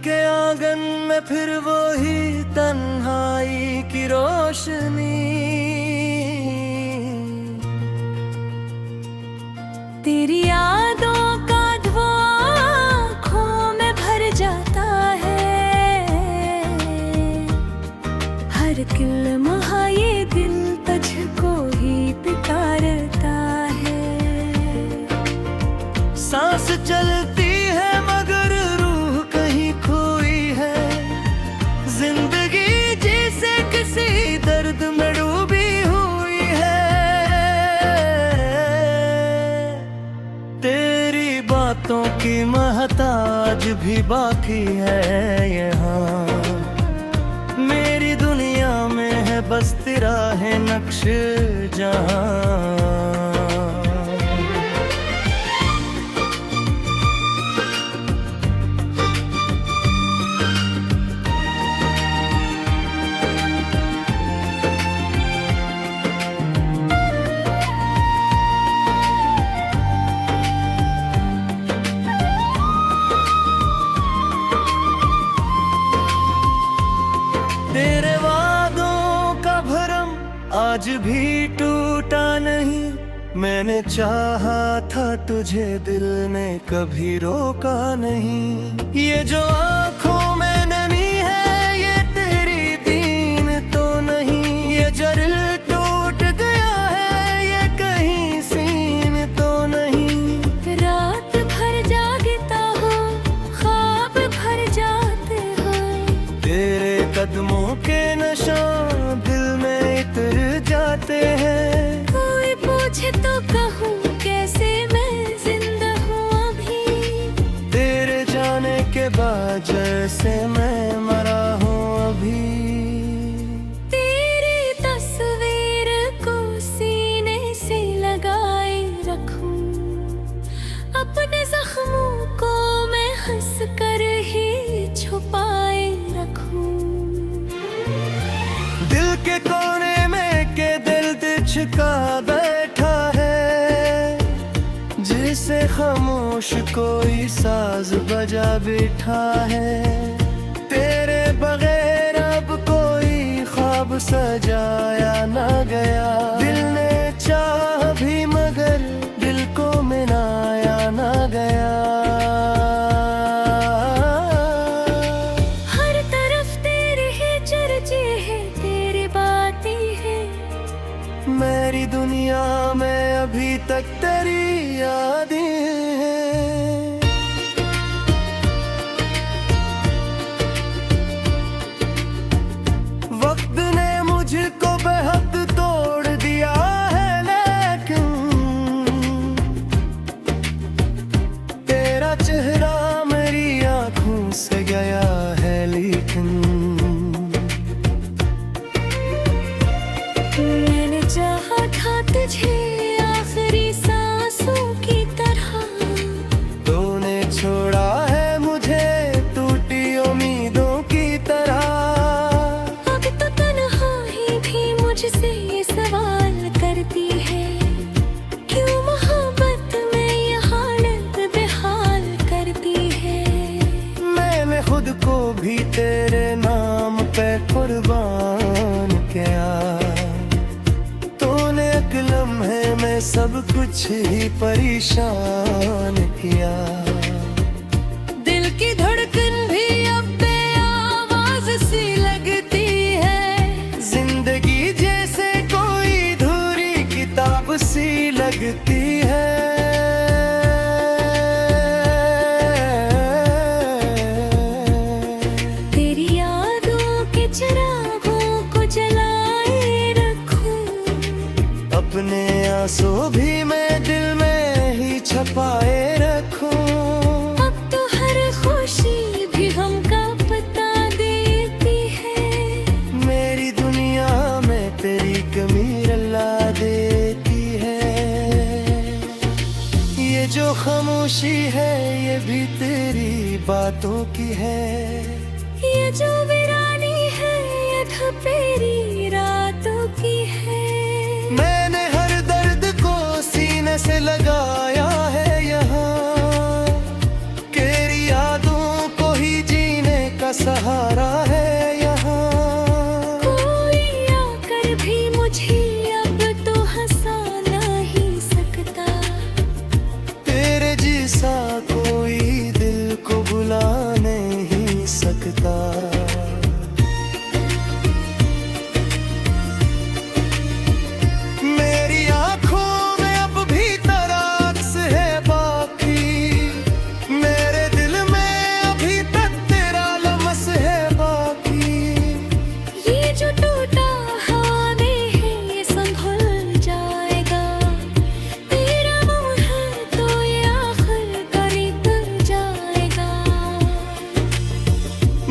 के आंगन में फिर वो ही तन्हाई की रोशनी। तेरी यादों का धुआं आँखों में भर जाता है, हर किलमहा ये दिल तुझको ही पुकारता है। सांस चलती है मगर रूह कहीं खोई है, जिंदगी जैसे किसी दर्द में डूबी हुई है। तेरी बातों की महताज भी बाकी है यहाँ, मेरी दुनिया में है बस तेरा है नक्श जहाँ। तेरे वादों का भरम आज भी टूटा नहीं, मैंने चाहा था तुझे दिल ने कभी रोका नहीं। ये जो आँखों में नमी है ये तेरी दीन तो नहीं, ये जो दिल टूट गया है ये कहीं सीन तो नहीं। रात भर जागता हूँ ख्वाब भर जाते हैं, तेरे कदमों के निशान दिल में इतर जाते हैं। कोई पूछे तो कहूँ कैसे मैं जिंदा हूँ अभी, तेरे जाने के बाद जैसे मैं मरा हूँ अभी। तेरी तस्वीर को सीने से लगाए रखूं, अपने जख्मों को मैं हंस कर ही छुपाए रखूं। दिल के कोने में के दिल छिका बैठा है, जिसे खामोश कोई साज बजा बैठा है। तेरे बगैर अब कोई ख्वाब सजाया ना गया, दिल ने चाहा भी मगर दिल को मनाया ना गया। हर तरफ तेरे ही चर्चे हैं, तेरी बातें हैं, मेरी दुनिया में अभी तक तेरी यादें हैं। वक्त ने मुझको बेहद तोड़ दिया है, लेकिन तेरा चेहरा मेरी आंखों से गया है। लेकिन मैंने चाहा था तुझे आखिरी सांसों की तरह, तूने छोड़ा है मुझे टूटी उम्मीदों की तरह। अब तो तन्हाई भी मुझसे ये सवाल करती है, क्यों मोहब्बत में ये हालत बेहाल करती है। मैंने खुद को भी तेरे नाम पे कुर्बान किया, तूने एक लम्हे में सब कुछ ही परेशान किया। दिल की धड़कन भी अब बेआवाज सी लगती है, जिंदगी जैसे कोई धुरी किताब सी लगती है। तेरी यादों के चिरागों को जलाए रखूं, अपने आंसू भी मैं दिल में ही छपाए रखूं। अब तो हर खुशी भी हमका पता देती है, मेरी दुनिया में तेरी कमी रुला देती है। ये जो खामोशी है ये भी तेरी बातों की है, ये जो वीरानी है ये धपेरी रातों की है। मैंने हर दर्द को सीने से लगाया है यहाँ, तेरी यादों को ही जीने सा कोई दिल को बुला नहीं सकता। मेरी आंखों में अब भी तरास है बाकी, मेरे दिल में अभी तक तेरा लमस है बाकी। ये जो टूटा हवा में है ये संभल जाएगा, तेरा मुँह है तो ये आखिर करीब जाएगा।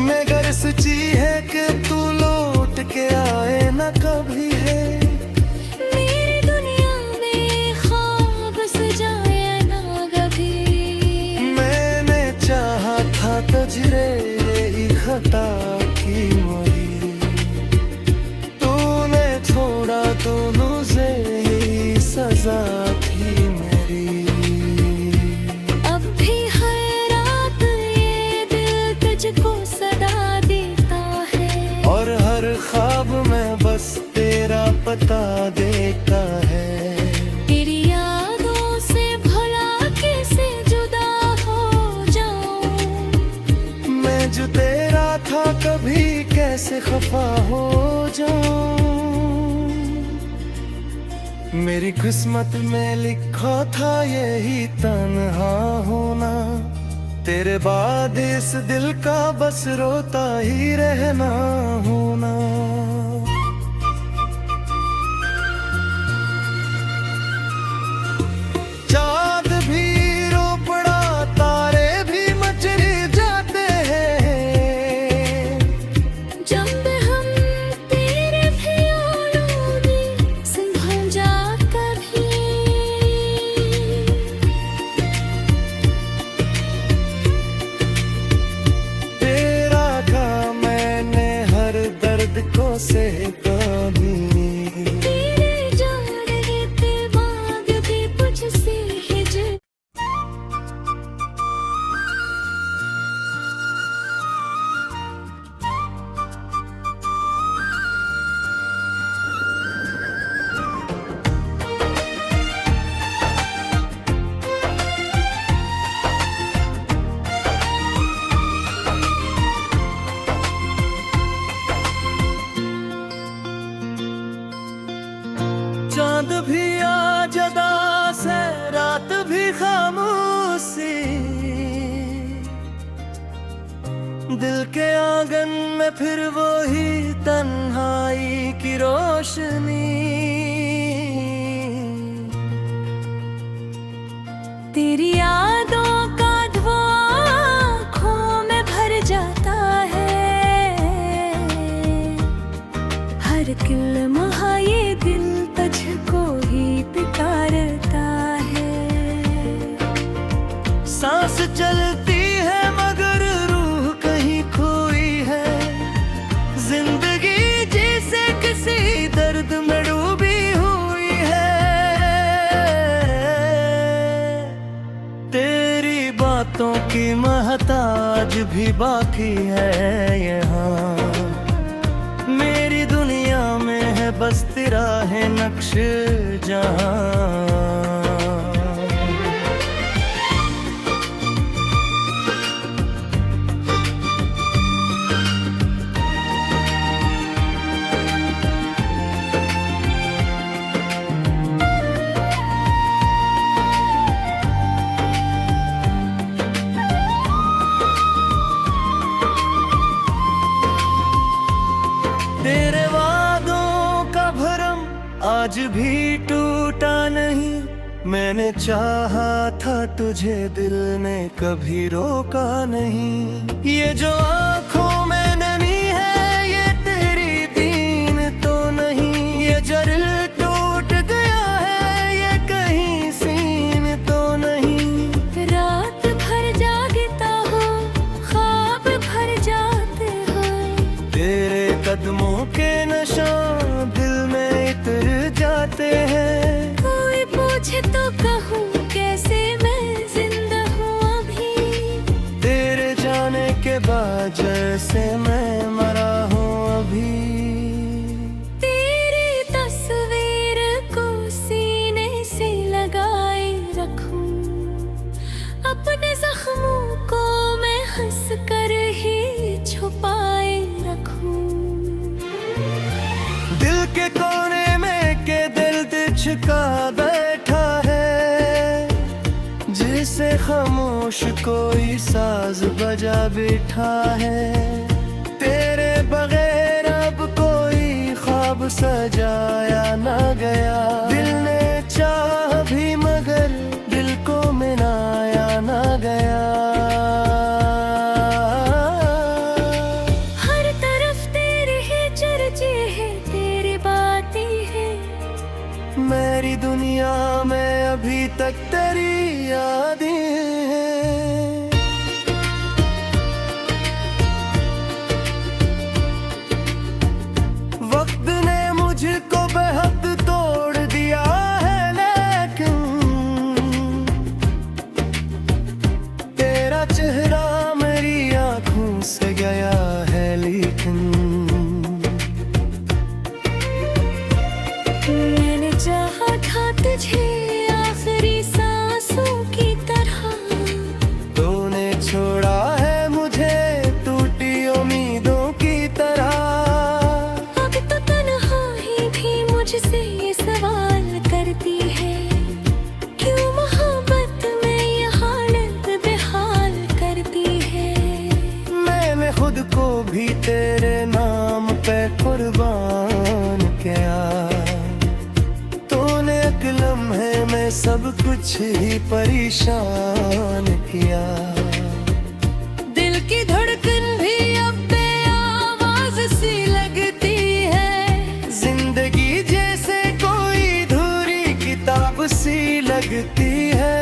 मगर सच्ची है कि तू लौट के आए न कभी है, मेरी दुनिया में ख्वाब सजाए ना कभी। मैंने चाहा था तुझे ही खता की मोरी, तूने छोड़ा दोनों से ही सजा थी मेरी। अब भी हर रात ये दिल तुझको सदा देता है, और हर ख्वाब में बस तेरा पता देता है। तेरी यादों से भला कैसे जुदा हो जाऊं, मैं जो तेरा था कभी कैसे खफा हो जाऊं। मेरी किस्मत में लिखा था यही तन्हा होना, तेरे बाद इस दिल का बस रोता ही रहना होना। चाँद भी रो पड़ा, तारे भी मचल जाते हैं, जब हम तेरे ख्यालों में संभल जा कभी। तेरा का मैंने हर दर्द को सहता भी। तेरे जाने के बाद भी मुझसे हिजर। चांद भी आजदा से रात भी खामोशी, दिल के आंगन में फिर वो ही तन्हाई की रोशनी। तेरी यादों का धुआं आँखों में भर जाता है, हर किलमहा ये दिल तुझको ही पुकारता है। सांस चलती है मगर रूह कहीं खोई है, जिंदगी जैसे किसी दर्द में डूबी हुई है। तेरी बातों की महताज भी बाकी है यहाँ, मेरी दुनिया में है बस तेरा है नक्श जहां। तेरे वादों का भरम आज भी टूटा नहीं, मैंने चाहा था तुझे दिल ने कभी रोका नहीं। ये जो आँखों में नमी है ये तेरी दीन तो नहीं, ये जरिल टूट गया है ये कहीं सीन तो नहीं। रात भर जागता हो ख्वाब भर जाते हैं, तेरे कदमों के निशान दिल में इतर जाते हैं। कोई पूछे तो कहूँ कैसे मैं जिंदा हूँ अभी, तेरे जाने के बाद जैसे मैं मरा हूँ अभी। तेरी तस्वीर जिसे खामोश कोई साज बजा बैठा है। तेरे बगैर अब कोई ख्वाब सजाया ना गया। दिल ने चाह भी मगर दिल को मनाया ना गया। हर तरफ तेरे ही चर्चे हैं, तेरी बातें हैं। मेरी दुनिया में अभी तक तेरी यादें हैं। वक्त ने मुझको बेहद तोड़ दिया है, लेकिन तेरा चेहरा मेरी आंखों से गया है। लेकिन मैंने चाहा था तुझे आखिरी सांसों की तरह। तूने छोड़ा है मुझे टूटी उम्मीदों की तरह। अब तो तन्हाई भी मुझसे ये सवाल करती है, क्यों मोहब्बत में ये हालत बेहाल करती है। मैंने खुद को भी तेरे नाम पे कुर्बान किया। तूने एक लम्हे में सब कुछ ही परेशान किया। दिल की धड़कन भी अब बेआवाज सी लगती है। जिंदगी जैसे कोई धुरी किताब सी लगती है।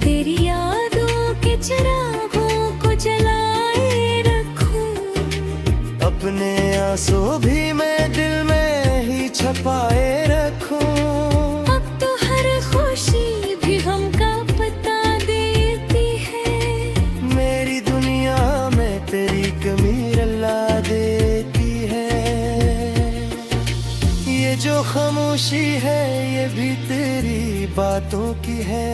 तेरी यादों के चिरागों को जलाए रखूं। अपने आंसू भी मैं दिल में ही छपाए रखूं। अब तो हर खुशी भी गम का पता देती है। मेरी दुनिया में तेरी कमी रुला देती है। ये जो खामोशी है ये भी तेरी बातों की है।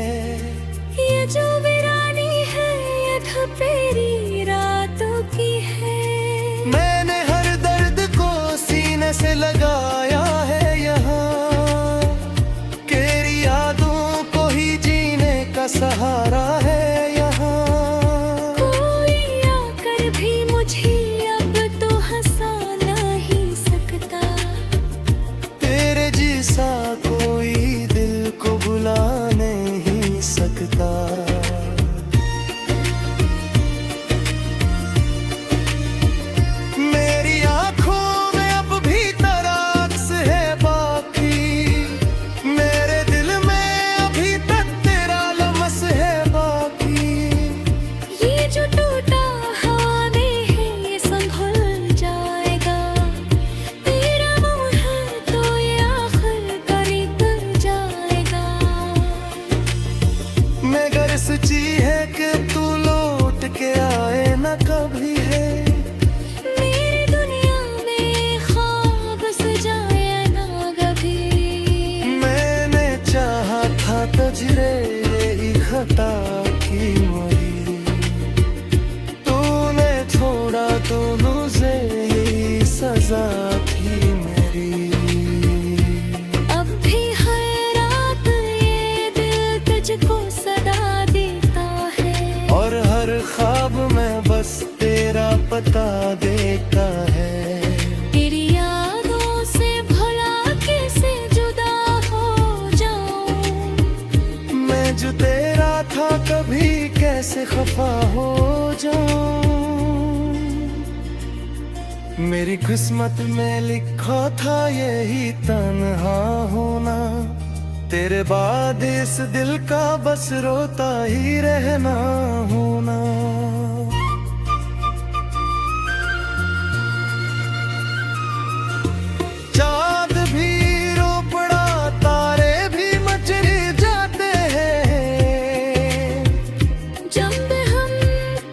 ये जो वीरानी है ये धपेरी रातों की है। मैंने हर दर्द को सीने से लगाया है यहाँ। तेरी यादों को ही जीने का सहारा है यहाँ। कोई आकर भी मुझे अब तो हंसा नहीं सकता। तेरे जैसा कोई दिल को भुला नहीं सकता। मेरी आंखों में अब भी तेरा अक्स है बाकी। मेरे दिल में अभी तक तेरा लम्स है बाकी। ये जो टूटा हवा में है ये संभल जाएगा। तेरा मुँह है तो ये आखिर करीब जाएगा। मगर सच्ची है कि तू लौट के आए न कभी है। मेरी दुनिया में ख्वाब सजाया ना कभी। मैंने चाहा था तुझे यही खता की मोरी। तूने छोड़ा दोनों से यही सजा थी मेरी। अब भी हर रात ये दिल तुझको सदा देता है। और हर ख्वाब में बस तेरा पता देता है। तेरी यादों से भला कैसे जुदा हो जाऊं। मैं जो तेरा था कभी कैसे खफा हो जाऊं। मेरी किस्मत में लिखा था यही तन्हा होना। तेरे बाद इस दिल का बस रोता ही रहना होना। चाँद भी रो पड़ा, तारे भी मचल जाते हैं। जब हम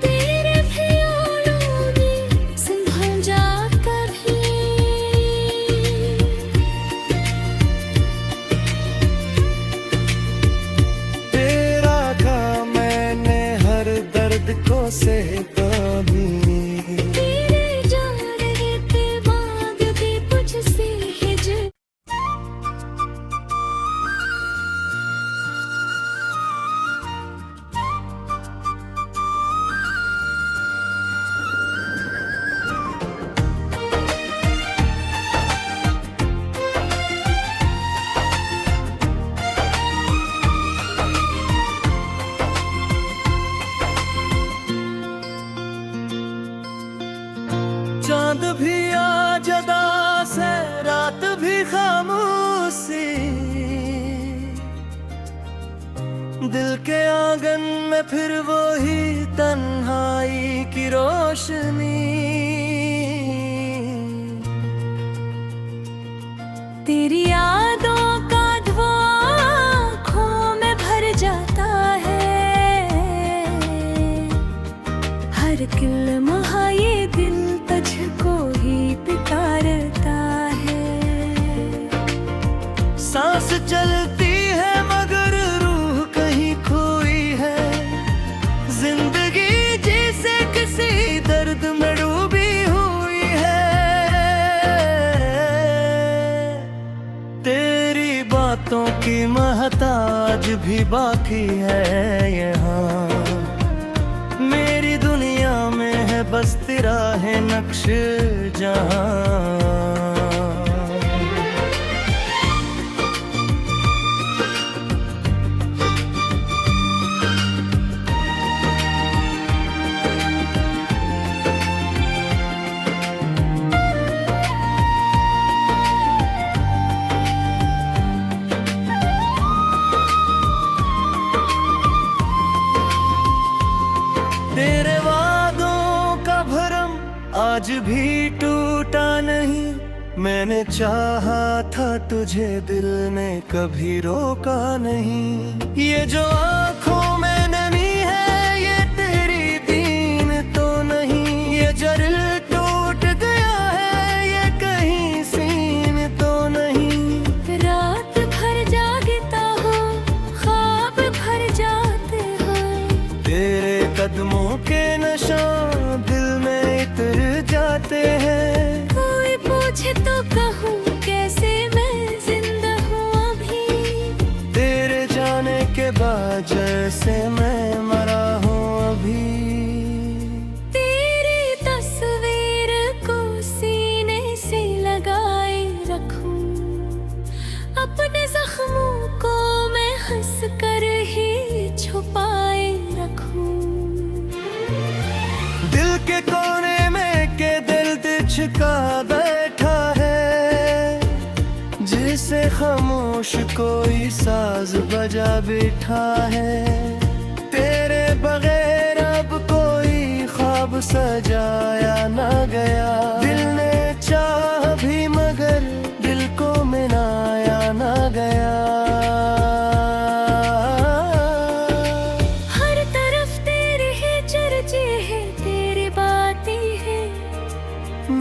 तेरे ख्यालों में संभल जा कभी। तेरा का मैंने हर दर्द को से दिल के आंगन में फिर वो ही तन्हाई की रोशनी। तेरी यादों का धुआं आँखों में भर जाता है, हर किलमहा ये दिल तुझको ही पुकारता है। सांस चलती है मगर रूह कहीं खोई है, जिंदगी जैसे किसी दर्द में डूबी हुई है। तेरी बातों की महताज भी बाकी है यहाँ, मेरी दुनिया में है बस तेरा है नक्श जहाँ। तेरे वादों का भरम आज भी टूटा नहीं, मैंने चाहा था तुझे दिल ने कभी रोका नहीं। ये जो आँखों में नमी है ये तेरी दीन तो नहीं, ये जो दिल टूट गया है ये कहीं सीन तो नहीं। रात भर जागता हो ख्वाब भर जाते हो, तेरे कदमों के निशान दिल में इतर जाते हैं। कोई पूछे तो कहूँ कैसे मैं जिंदा हूँ अभी, तेरे जाने के बाद जैसे मैं मरा हूँ अभी। तेरी तस्वीर को सीने से लगाए रखूं, अपने जख्मों को मैं हंस कर ही छुपाए रखूं। दिल के कोने में के दिल छिका बैठा है, जिसे खामोश कोई साज बजा बैठा है। तेरे बगैर अब कोई ख्वाब सजाया ना गया, दिल ने चाहा भी मगर दिल को मनाया ना गया। हर तरफ तेरे ही चर्चे हैं, तेरी बातें हैं,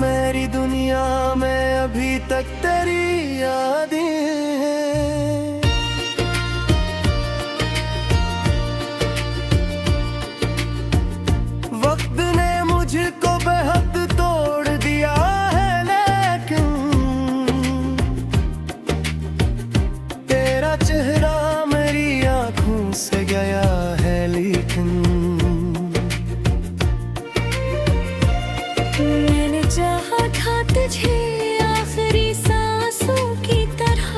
मेरी दुनिया में अभी तक तेरी यादें हैं। वक्त ने मुझको बेहद तोड़ दिया है, लेकिन तेरा चेहरा मेरी आंखों से गया है। लेकिन मैंने चाहा था तुझे आखिरी सांसों की तरह,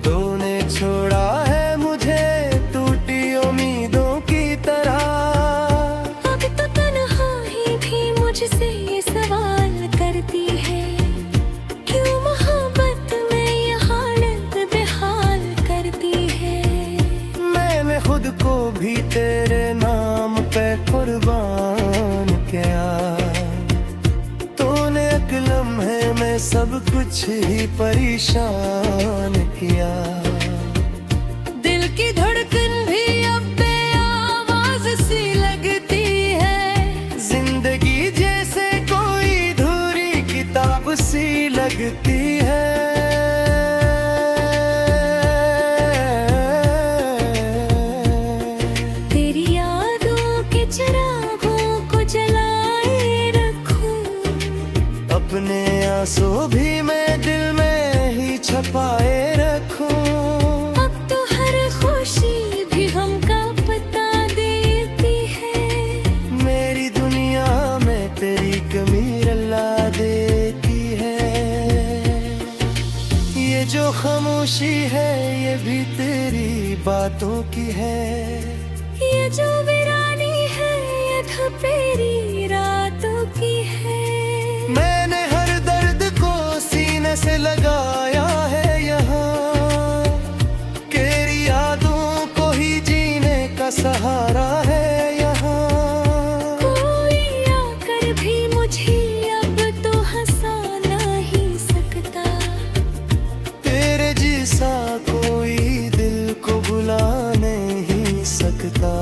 तूने छोड़ा है मुझे टूटी उम्मीदों की तरह। अब तो तन्हाई भी मुझसे ये सवाल करती है, क्यों मोहब्बत में ये हालत बेहाल करती है। मैंने खुद को भी तेरे नाम पे कुर्बान किया, तूने एक लम्हे में सब कुछ ही परेशान किया। दिल की धड़कन भी अब बेआवाज सी लगती है, जिंदगी जैसे कोई धुरी किताब सी लगती है। तेरी यादों के चिरागों को जलाए रखूं, अपने आंसू भी मैं दिल में ही छपाए रखूं। अब तो हर खुशी भी हमका पता देती है, मेरी दुनिया में तेरी कमी रुला देती है। ये जो खामोशी है ये भी तेरी बातों की है, ये जो वीरानी है ये धपेरी रातों की है। मैंने हर दर्द को सीने से लगाया है यहाँ, तेरी यादों को ही जी सा कोई दिल को भुला नहीं सकता।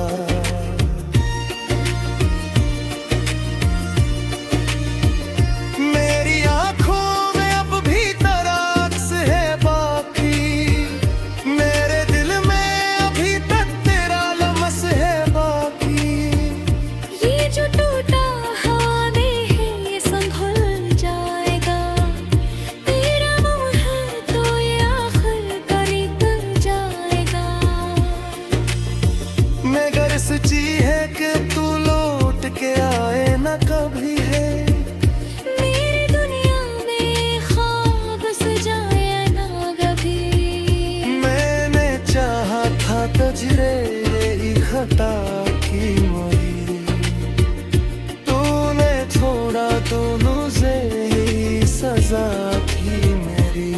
मेरी आंखों में अब भी तराक्स है बाकी, मेरे दिल में अभी तक तेरा लमस है बाकी। ये जो टूटा हवा में है ये संभल जाएगा, तेरा मुँह है तो ये आखिर करी कर जाएगा। मगर सच्ची है कि तू लौट के आए न कभी है, मेरी दुनिया में ख्वाब सजाए ना कभी। मैंने चाहा था तुझे ही खता की मोरी, तूने छोड़ा दोनों से ही सजा थी मेरी।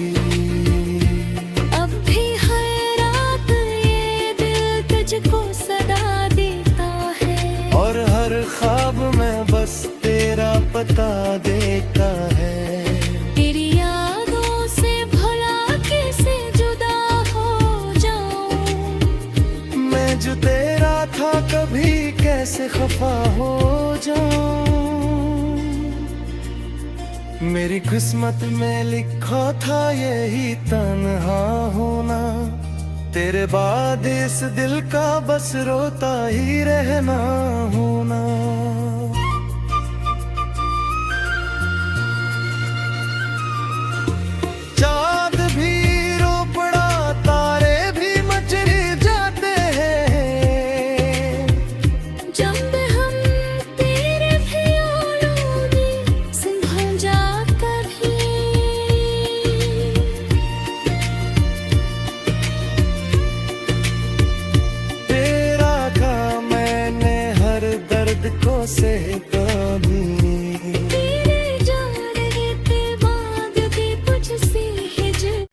अब भी हर रात ये दिल तुझको सदा देता है, और हर ख्वाब में बस तेरा पता देता है। तेरी यादों से भला कैसे जुदा हो जाऊं, मैं जो तेरा था कभी कैसे खफा हो जाऊं। मेरी किस्मत में लिखा था यही तन्हा होना, तेरे बाद इस दिल का बस रोता ही रहना होना। चाँद भी रो पड़ा, तारे भी मचल जाते हैं, जब हम तेरे ख्यालों में संभल जा कभी। तेरा का मैंने हर दर्द को सहता भी। तेरे जाने के बाद भी तुझसे हिजर।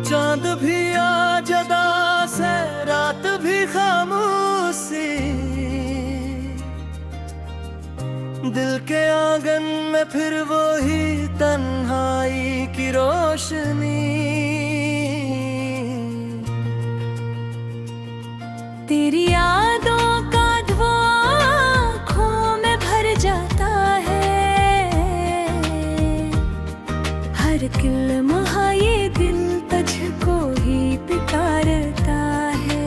चांद भी आजदा से रात भी खामोशी, दिल के आंगन में फिर वो ही तन्हाई की रोशनी। तेरी यादों का धुआं आँखों में भर जाता है, हर किलमहा ये दिल तुझको ही पुकारता है।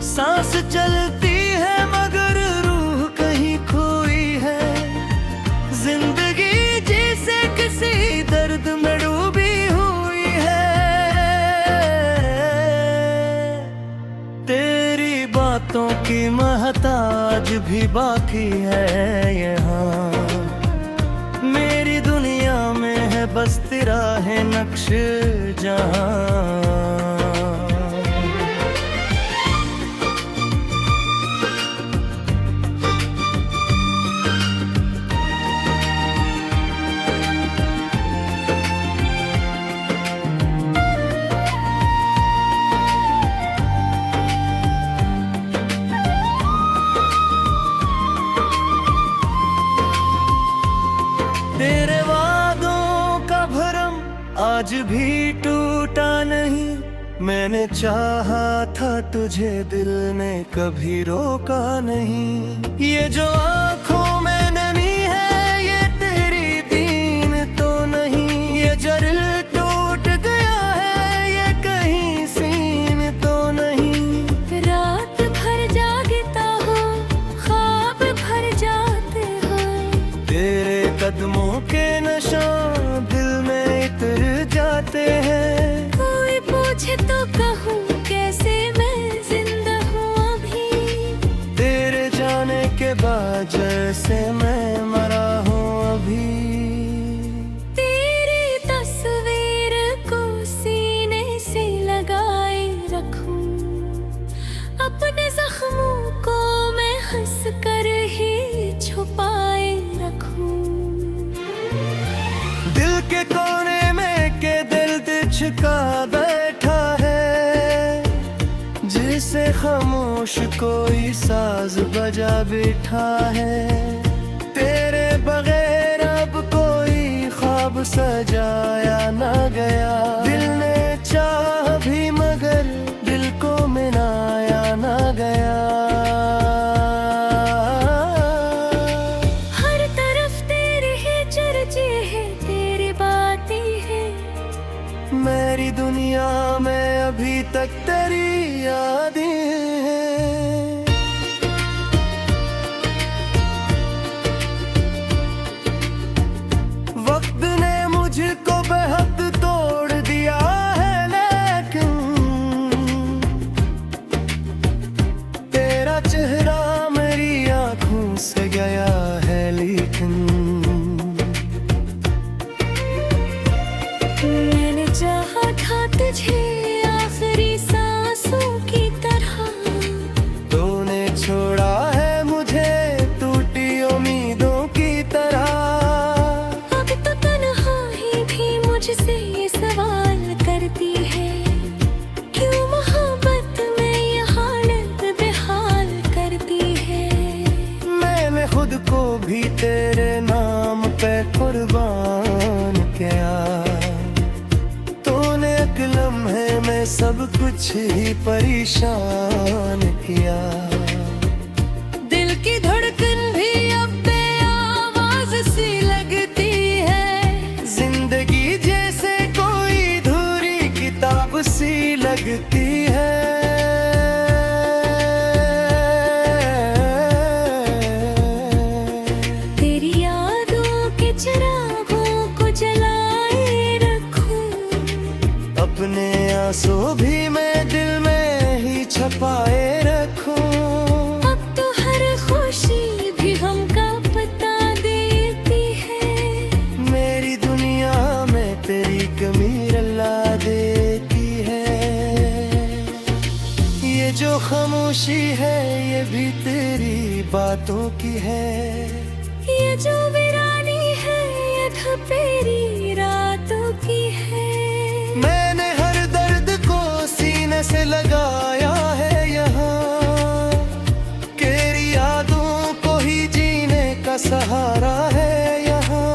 सांस चलती है मगर रूह कहीं खोई है, जिंदगी जैसे किसी दर्द में डूबी हुई है। तेरी बातों की महताज भी बाकी है यहाँ, मेरी दुनिया में है बस तेरा है नक्श जहां। तेरे वादों का भरम आज भी टूटा नहीं, मैंने चाहा था तुझे दिल ने कभी रोका नहीं। ये जो आँखों में नमी है ये तेरी दीन तो नहीं, ये जो दिल टूट गया है ये कहीं सीन तो नहीं। रात भर जागता हो ख्वाब भर जाते हो, तेरे कदमों के निशान दिल में इतर जाते हैं। कोई पूछे तो कहूँ कैसे मैं जिंदा हूँ अभी, तेरे जाने के बाद जैसे मैं मरा हूँ अभी। तेरी तस्वीर जिसे खामोश कोई साज बजा बैठा है। तेरे बगैर अब कोई ख्वाब सजाया ना गया। दिल ने चाह भी मगर दिल को मनाया ना गया। हर तरफ तेरे ही चर्चे हैं, तेरी बातें हैं। मेरी दुनिया में अभी तक तेरी यादें हैं। वक्त ने मुझको बेहद तोड़ दिया है, लेकिन तेरा चेहरा मेरी आंखों से गया है। लेकिन मैंने चाहा था तुझे आखिरी सांसों की तरह। तूने छोड़ा है मुझे टूटी उम्मीदों की तरह। अब तो तन्हाई भी मुझसे ये सवाल करती है, क्यों मोहब्बत में ये हालत बेहाल करती है। मैंने खुद को भी तेरे नाम पे कुर्बान किया। तूने एक लम्हे में सब कुछ ही परेशान किया। दिल की धड़कन भी अब बेआवाज सी लगती है। जिंदगी जैसे कोई धुरी किताब सी लगती है। तेरी यादों के चिरागों को जलाए रखूं। अपने आंसू भी मैं दिल में ही छपाए रखूं। अब तो हर खुशी भी हमका पता देती है। मेरी दुनिया में तेरी कमी रुला देती है। ये जो खामोशी है ये भी तेरी बातों की है। ये जो वीरानी है ये धपेरी रातों की है। मैंने हर दर्द को सीने से लगाया है यहाँ। तेरी यादों को ही जीने का सहारा है यहाँ।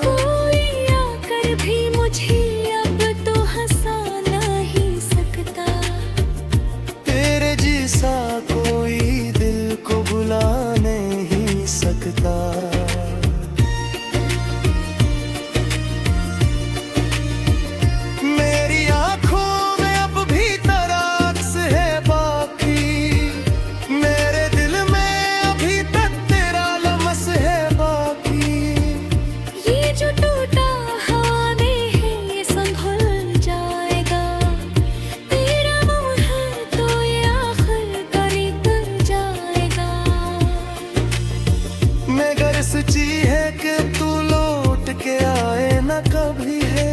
कोई आकर भी मुझे अब तो हंसा नहीं सकता। तेरे जैसा कोई दिल को भुला नहीं सकता। मेरी आंखों में अब भी तेरा अक्स है बाकी। मेरे दिल में अभी तक तेरा लम्स है बाकी। ये जो टूटा हवा में है ये संभल जाएगा। तेरा मुँह है तो ये आखिर करी कर जाएगा। मगर सच्ची है कि तू लौट के आए न कभी है।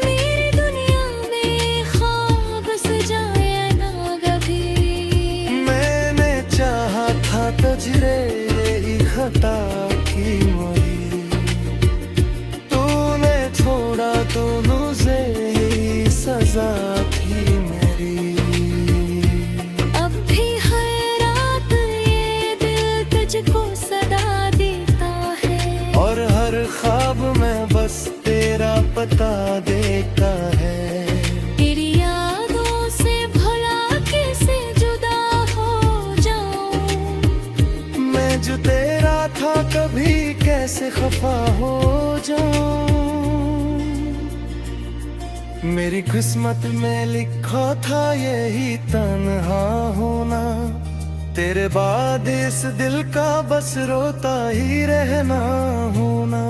मेरी दुनिया में ख्वाब सजाया ना कभी। मैंने चाहा था तुझे ही खता की मोरी। तूने छोड़ा दोनों से ही सजा थी मेरी। अब भी हर रात ये दिल तुझको सदा देता है। और हर ख्वाब में बस तेरा पता देता है। तेरी यादों से भला कैसे जुदा हो जाऊं। मैं जो तेरा था कभी कैसे खफा हो जाऊं। मेरी किस्मत में लिखा था यही तन्हा होना। तेरे बाद इस दिल का बस रोता ही रहना होना।